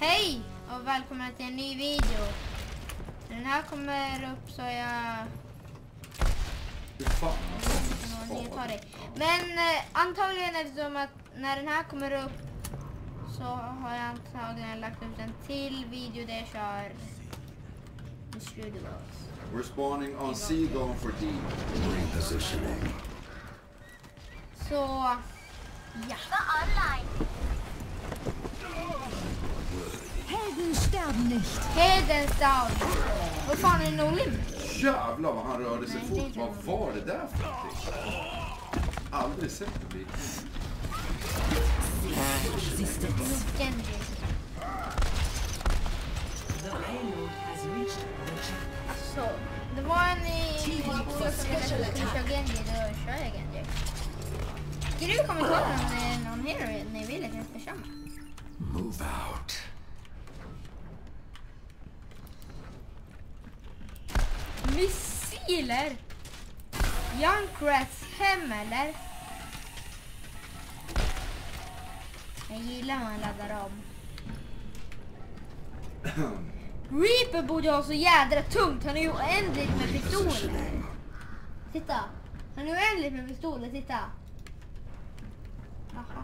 Hej och välkomna till en ny video. När den här kommer upp så är jag... Men antagligen eftersom att när den här kommer upp så har jag antagligen lagt upp en till video där jag kör Studios. We're spawning on C, going for D. Repositioning. Så ja. Helden sterben nicht. Headens down. Vad fan är No Limit? Jävlar vad han rörde sig fort. Vad var det där för någonting? Aldrig sett det bli. Så, det var en i skolan som ville att jag skulle köra Genji, då kör jag Genji. Skriv i kommentaren om det är någon hero ni vill att jag ska köra. Move out. Missiler! Junkrats hem eller? Jag gillar när man laddar om. Reaper borde ha så jädra tungt. Han är ju oändligt med pistoler. Titta. Han är oändligt med pistoler. Titta. Aha.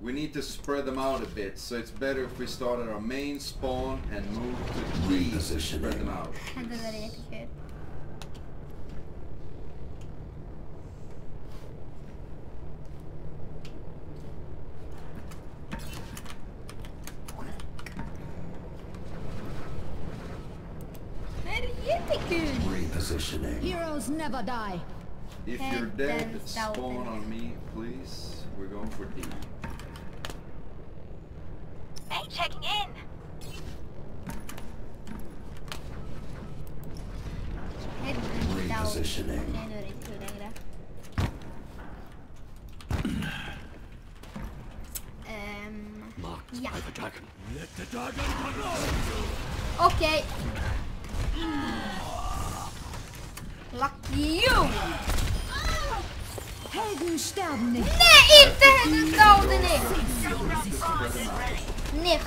We need to spread them out a bit, so it's better if we start at our main spawn and move to D to spread them out. Det där är jättekul. Det är jättekul. Repositioning. Heroes never die. If you're dead, spawn on me, please. We're going for D. Hey, checking in. Repositioning. Nej, nu är det inte kul längre. Ja. Okej. Lucky you! Helden sterben nicht. Nej, inte Headens down nicht! Nicht.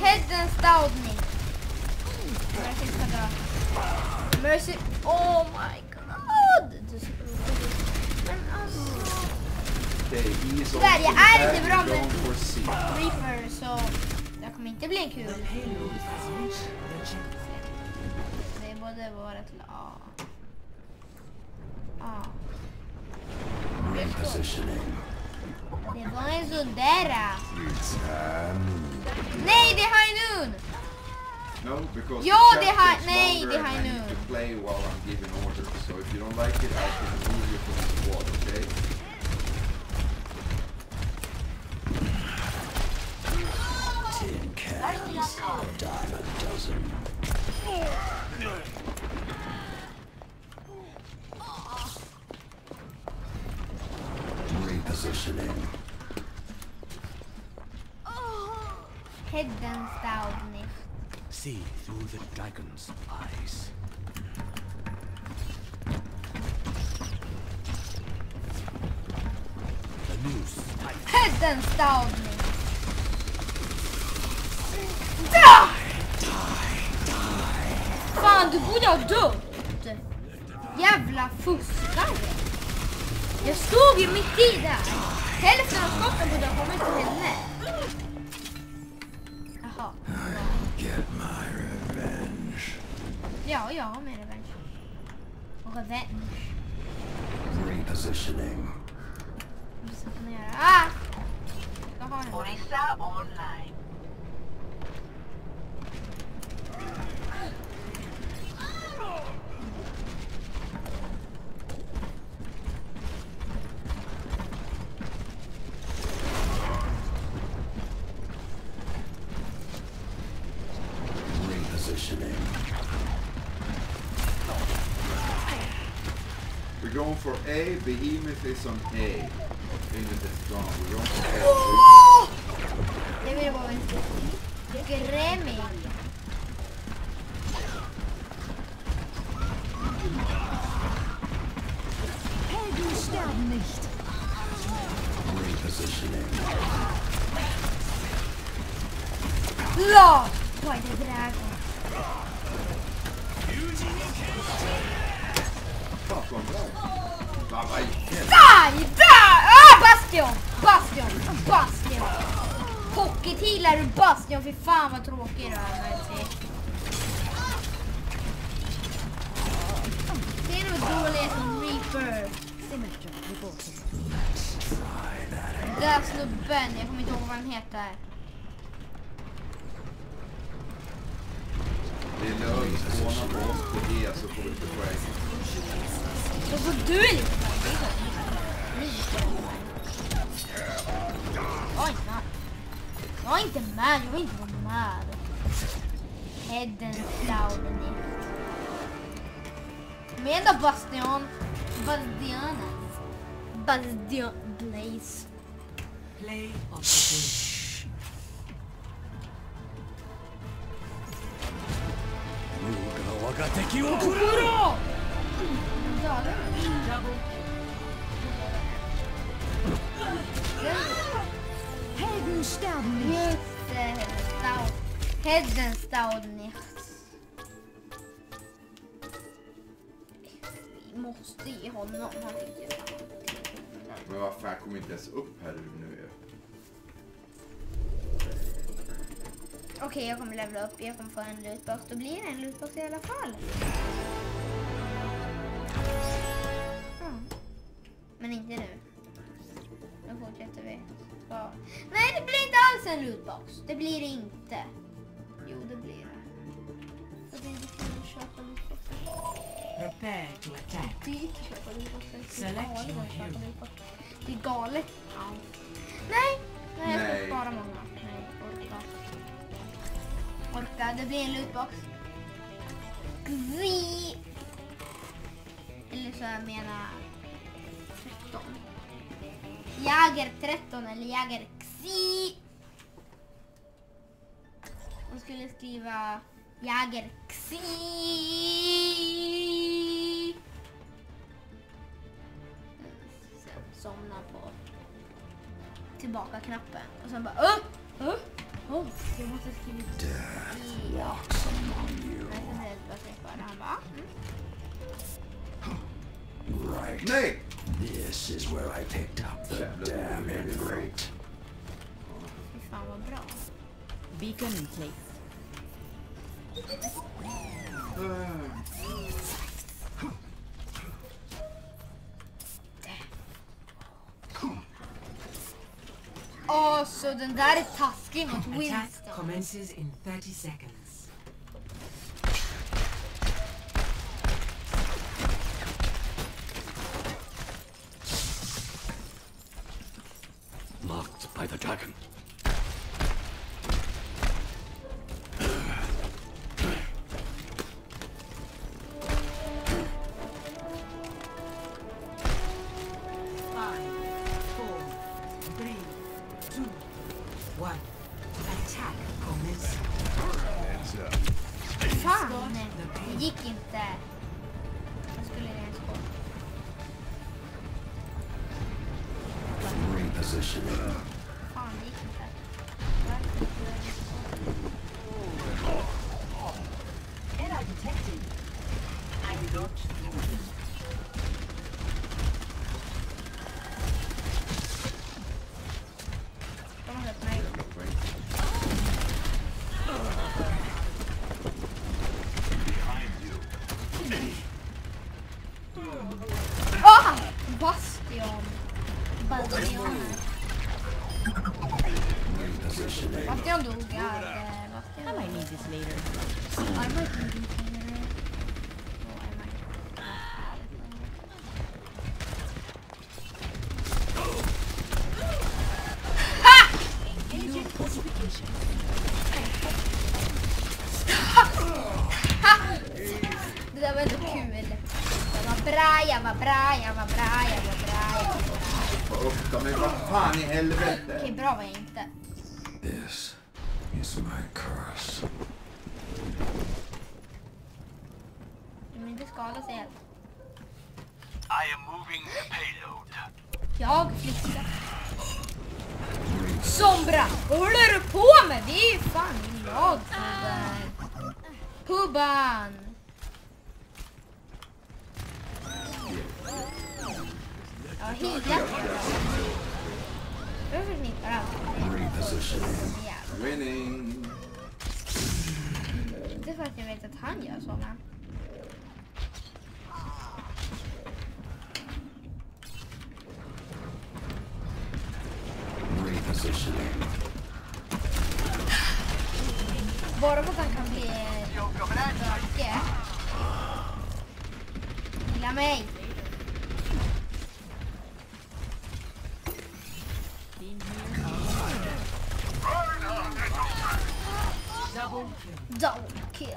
Headens down nicht. Mercy ska dra. Mercy. Oh my god! Men alltså. Där, jag är inte bra med Reaper så det kommer inte bli en kul. Det borde vara ett lag. Det var en sån där. Nej, det är High Noon. No, because Ja, the det chat har- takes nej, longer det and har I jag need nu. to play while I'm giving orders. So if you don't like it, I can move you from the squad, okay? Repositioning. Headens down nicht. See through the dragon's eyes. The noose tight. Headens down nicht. Da! Fan, du borde ha dött. Jävla fuskare. Jag stod ju mitt i där. Hälften av skotten borde ha kommit till henne. Jaha. Get my revenge. Ja, jag har min revenge. Och revenge. Repositioning. Vad ska man göra? Ah! Jag har den. Orisa online. Repositioning. We're going for A. Behemoth is on A. Behemoth is gone. We're going for A. Åh! Det vill vara en skrämmig. Helden sterben nicht. Repositioning. Lord! Why the dragon? Fan, så bra. Där! Bastion! Hockeytilar ur Bastion. Fy fan vad tråkig du är, Mercy. Det är nog dåligt som Reaper. Där snubben, jag kommer inte ihåg vad han heter. Det är lugnt. Spåna på oss på E så får vi inte poäng. Och så du är lite Oj, nej. Jag är inte med, jag vill inte vara med. Headen Clouden. Med då Bastion. Bastion Blaze. Play of the game. Bra! Helden sterben nicht. Just Headen Clouden. Vi måste ge honom. Han fick ju Men vad fan, kommer inte ens upp här nu. Okej, jag kommer levela upp. Jag kommer få en lootbox. Då blir det en lootbox i alla fall. Men inte nu. Nu fortsätter vi. Så. Nej, det blir inte alls en lootbox. Det blir det inte. Jo, det blir det. Jag vill inte köpa lootboxen. Prepare to attack. Det gick att köpa lootboxen. Select your hero. Det är galet. Ja. Nej, jag ska Nej. spara många. Nej, orka. Det blir en lootbox. Gvi. Eller så jag menar 13. Jäger 13 eller Jäger Xi. Man skulle skriva Jäger Xi. Sen somna på tillbaka knappen och sen bara jag måste skriva ja. Men sen är det bara att bara han bara Right. Nej! This is where I picked up the damn infant. fy fan vad bra. Beacon in place. Så den där är taskig mot Attack Winston. commences in 30 seconds. Marked by the dragon. Attack commences. Fan, det gick inte. Jag skulle ens gå. Repositioning. Fan, det gick inte. Error detected. I reload. De har sett mig. Bastion. Bastion dog. I might need this later. I might need this later. No, I might. Det där var ändå kul. Jag var bra, jag var bra, jag var bra, jag var bra, jag var bra. Få upp dem, men vad fan i helvete? Okej, bra var jag inte. This is my curse. Du vill inte skada sig helt. I am moving the payload. Jag flyttar. Sombra, vad håller du på med? Det är ju fan illa. Bra Puban! Ja, helt jag förknippar allt. Winning. Inte för att jag vet att han gör så, men... Bara för att han kan bli böke. Gilla mig. Double kill.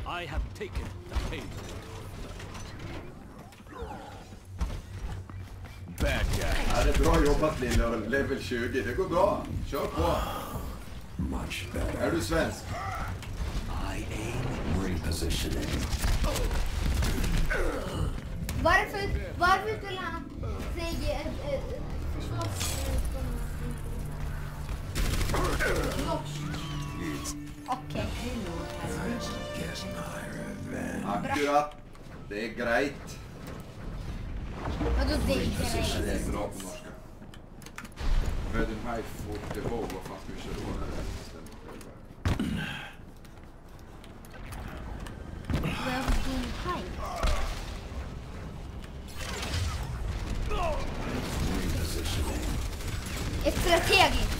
I have taken the payload. Bad guy. Ja, det är bra jobbat Lilla, level 20. Det går bra. Kör på. Much better. Är du svensk? I aim repositioning. Varför skulle han säga okej. Akkurat. Det är grejt. Vadå det är Det grejt? är bra på norska. Världen här får det vara. Vad fan ska vi köra på när det stämmer själva? Ett strategiskt.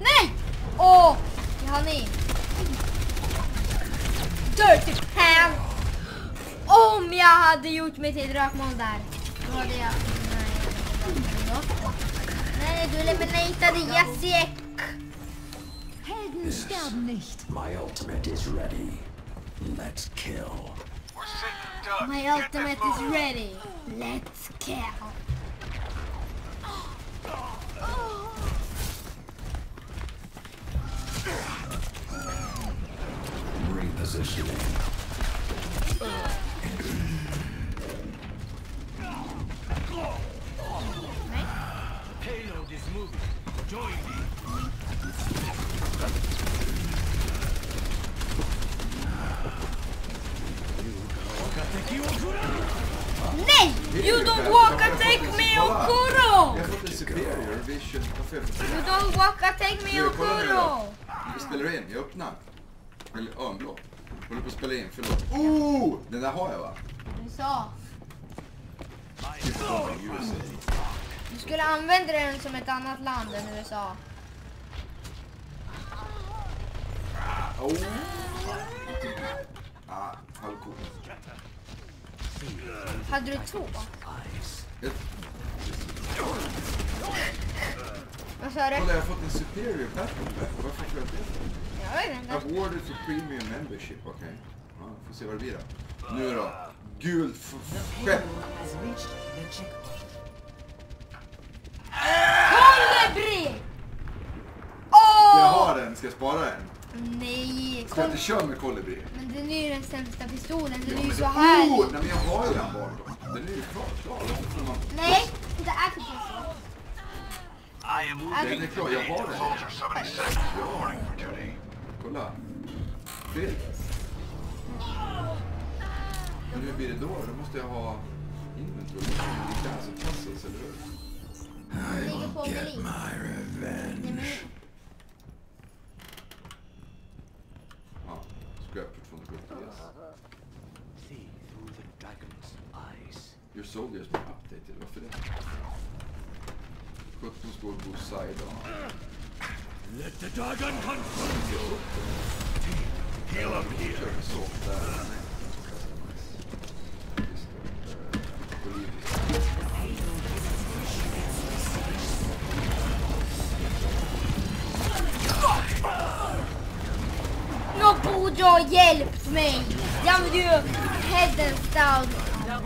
Nej! Åh! Jag har ni. Dirty ham! Om jag hade gjort mig till rökmål där. Då hade jag... Nej, du eliminatade Jessiek. Helden sterben nicht. My ultimate is ready. Let's kill. My ultimate is ready. Let's kill. Repositioning. Payload is moving. Join me. Nej! You don't walk and take me Okuro! Jag har fått en superior vision. You don't walk and take me Okuro! Vi spelar in, jag öppnar. Eller en blå. Håller på att spela in, förlåt. Oh! Den där har jag va? USA. Du skulle använda den som ett annat land än USA. Oh! Ah, halvcool. Hade du två? Vad sa du? Kolla, jag har fått en superior battle. Varför tror jag det? Jag vet inte. Awarded for premium membership, okej. Ja, får se vad det blir då. Nu då. Guld skepp. Kolibri! Jag har den, ska jag spara den? Nej, Ska jag inte köra med kolibri? men den är ju den sämsta pistolen. Den är ju men så det- här. Nej men jag har ju den bakom. Den är ju klar. Varför får man... Nej, det är inte så. Den är klar, jag har den. Kolla. Fel. Men hur blir det då? Då måste jag ha inventory. Det är alltså puzzles, eller hur? Den ligger på Berlin. Ja, scrap for 270, yes. See through the dragon's eyes. Your soldiers been updated, varför det? 17 står Bullside on. Let the dragon confront you. Heal up here. Kör vi så där. Nej. Just det. Politiskt. Nå borde ha hjälpt mig. Jag använder ju headens down. Jag har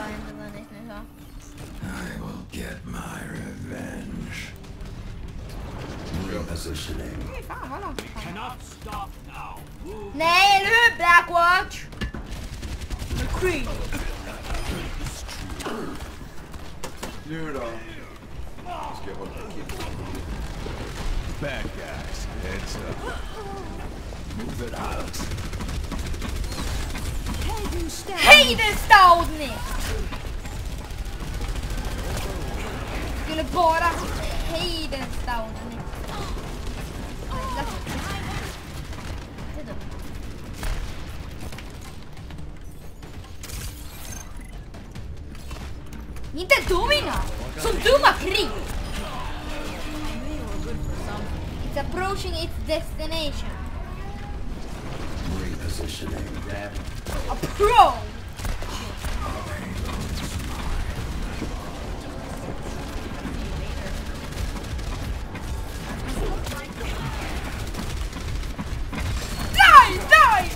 inte vunnit nu så. I will get my revenge. Repositioning. Fan vad långt. Cannot stop now. Move. Nej, eller hur Blackwatch? McCree. Nu då. Ska jag hålla kill. Bad guys, heads up. Move it out. Heidenstaudning! Skulle bara Heidenstaudning. Det är dumt. Inte dumma! Som dumma krig! It's approaching its destination. Repositioning. A pro!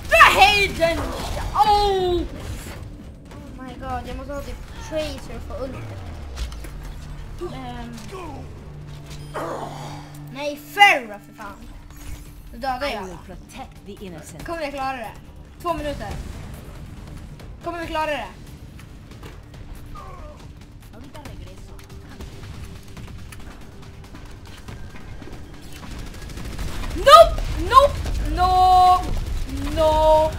Die, Hayden! Oh my god, jag måste ha typ tracer för ulten. Nej, Ferra för fan. Nu dödar I jag. will protect the innocent. Kommer vi klara det? 2 minuter. Kommer vi klara det? Ahorita regreso. Nope! Nope! No! No!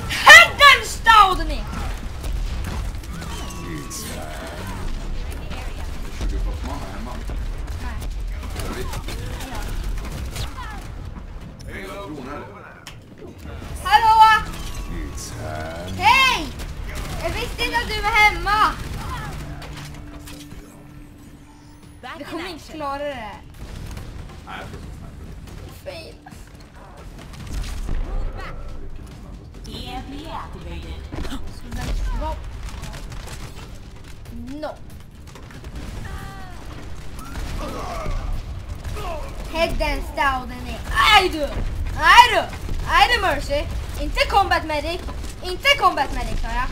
Heidenstaudning! Du får mana hemma. Nej. Eller vi. Kronor. Hallå! Hej! Jag visste inte att du var hemma! Back Vi in kommer inte action. klara det. Nej, jag tror inte. Fail. EMP activated. No. Heidenstaudning. Aj du! Aj du! Aj du Mercy! Inte combat medic! Inte combat medic sa jag.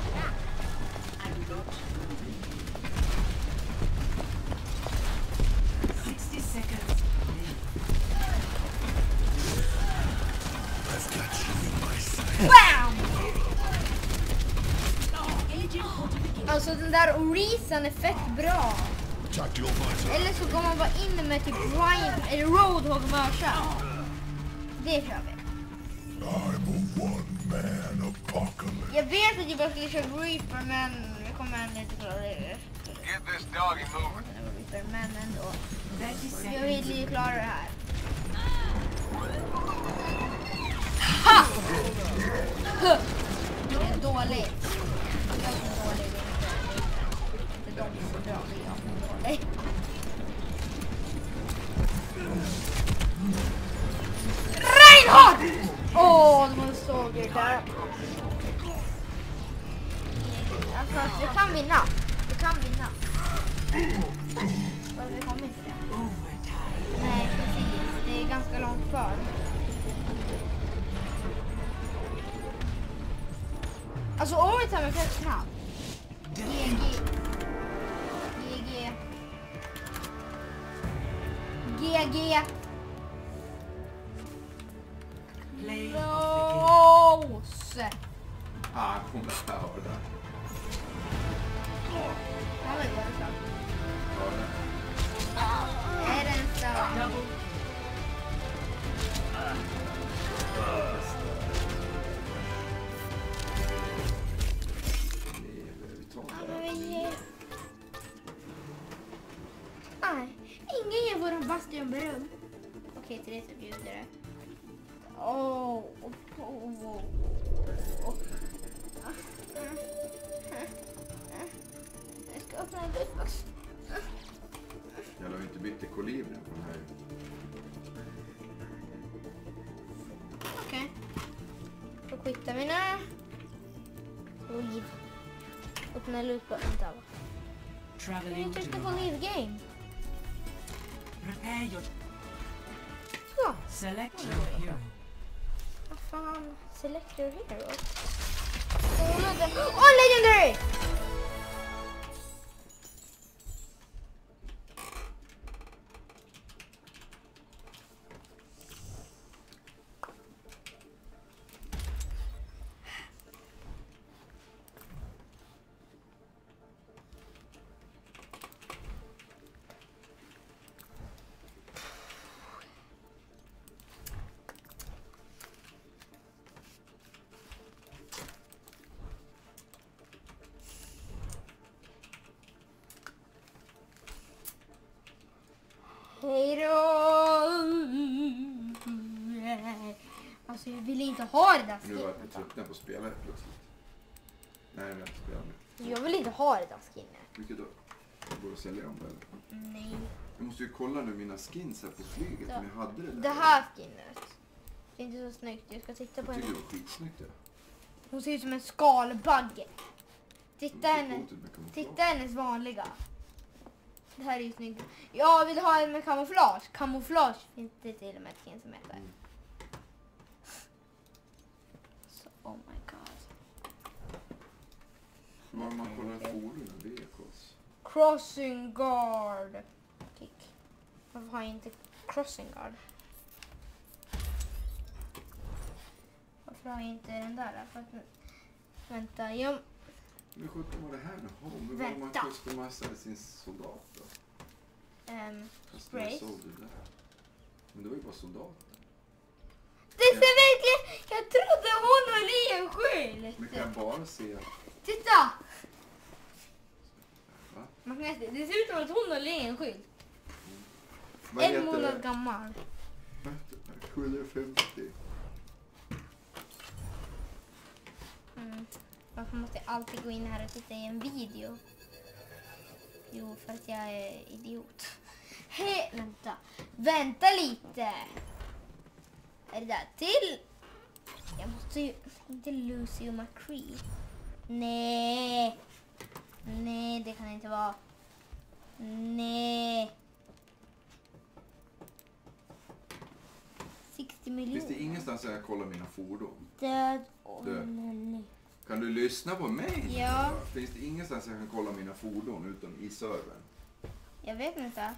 Bam! Alltså den där Orison är fett bra. Eller så går man bara in med typ Ryan eller Roadhog och mörsa. Det kör vi. Jag vet att jag bara skulle köra Reaper men vi kommer ändå inte klara det. Get this doggy moving. Reaper men ändå. Jag vill ju klara det här. Ha! Huh. Det är dåligt. Jag är dålig. Det är de som är bra. Jag är dålig. Reinhardt! Åh, de var så good där. Alltså, vi kan vinna. Vi kan vinna. Men vi kommer inte det. Nej, precis. Det är ganska långt kvar. Alltså overtime är fett snabbt. GG. Lås. Han kommer höra. Ja, det går så. Ja, det. Är den så? Nej, ingen ger våran bastion beröm. Okej, Therese bjuder det. Åh. Jag ska öppna en luftbox. Jag har inte bytt till kolibrin på den här. Okej. Då skittar vi nu. Leave. Öppna luftbox. Vänta. Jag Traveling tryckte to på leave game. prepare your Så. select your hero. Vad fan? Select your hero. Åh, legendary! Hej då! Alltså jag vill inte ha det där Nu var jag skinnet. tröttnad på att spela helt plötsligt. Nej, jag vill inte spela mer. Jag vill inte ha det där skinnet. Vilket då? Jag borde sälja dem eller? Nej. Jag måste ju kolla nu mina skins här på flyget om jag hade det där. Det här skinnet. Det är inte så snyggt. Jag ska titta på Jag tycker henne. det var skitsnyggt. Ja. Hon ser ut som en skalbagge. Titta Det ser henne. coolt ut med kamouflage. Titta hennes vanliga. Det här är ju snyggt. Jag vill ha en med kamouflage. Kamouflage finns det till och med ett skin som heter. Mm. Så, oh my god. Var man kollar fordon och vehicles. Crossing guard. Kick. Varför har jag inte crossing guard? Varför har jag inte den där? För att, vänta, Men sjutton var det här nu? Men var man Vänta. customisade sin soldat då? Spray. Customize det där. Men det var ju bara soldater. Det ser verkligen... Jag trodde hon var i en skylt. Men kan jag bara se... Titta! Va? Man kan se, det ser ut som att hon har i en skylt. Vad En heter månad det? gammal. 750. Varför måste jag alltid gå in här och titta i en video? Jo, för att jag är idiot. Hej, vänta. Vänta lite. Är det där till? Jag måste ju... Inte Lucy och McCree. Nej. Nej, det kan inte vara. Nej. 60 miljoner. Finns det ingenstans där jag kollar mina fordon? Död. Död. Nej. Kan du lyssna på mig? Ja. Finns det ingenstans jag kan kolla mina fordon utom i servern? Jag vet inte.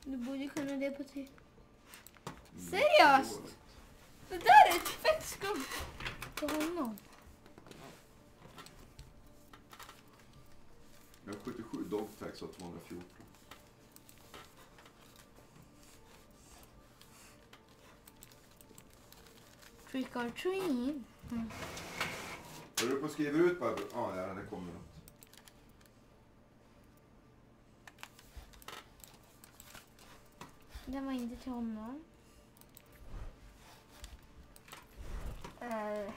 Du borde kunna det på till. Seriöst? Dåligt. Det där är ett fett skumt på honom. Jag har 77 dogtags och 214. Trick or treat. Är du på att skriva ut bara? Ja, det kommer något. Den var inte till honom. Nej,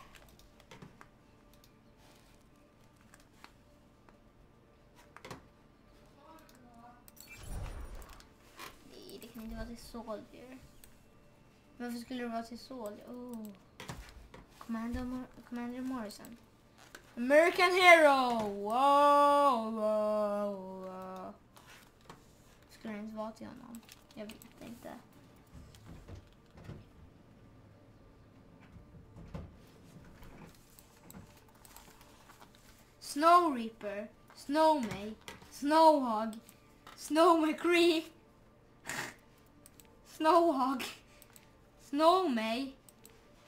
det kan inte vara till Soldier. Varför skulle det vara till Soldier? Oh. Commander Morrison. American Hero! Wow, wow, wow. Skulle det inte vara till honom? Jag vet inte. Snow Reaper, Snow May, Snowhog, Snow McCree, Snowhog, Snow May,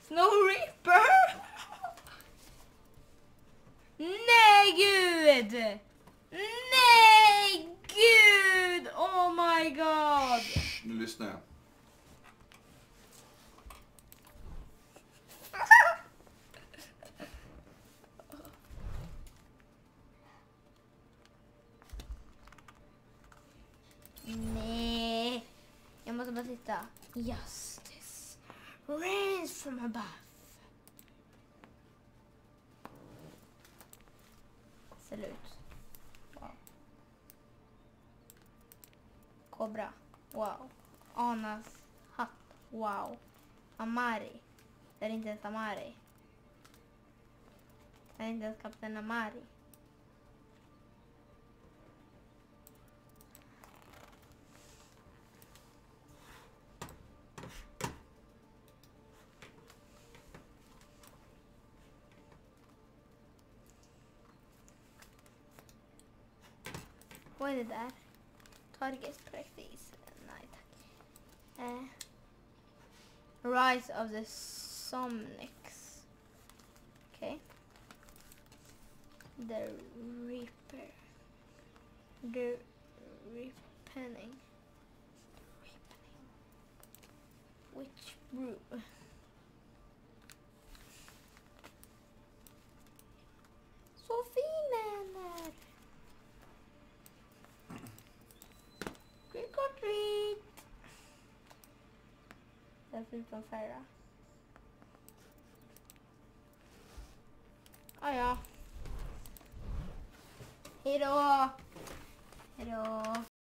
Snow Reaper. Nej gud! Nej gud! Oh my god! Nu lyssnar jag. Nej. Jag måste bara titta. Justice rains from above. Slut. Wow. Cobra. Wow. Anas hatt. Wow. Amari. Det är inte ens Amari. Det är inte ens kapten Amari. Vad är det där? Target practice. Nej tack. Rise of the Somnics. Okej. The Reaper. The Repenning. Witch Brew. Så fin den är. här förutom Farah. Ah, ja. Hejdå! Hejdå!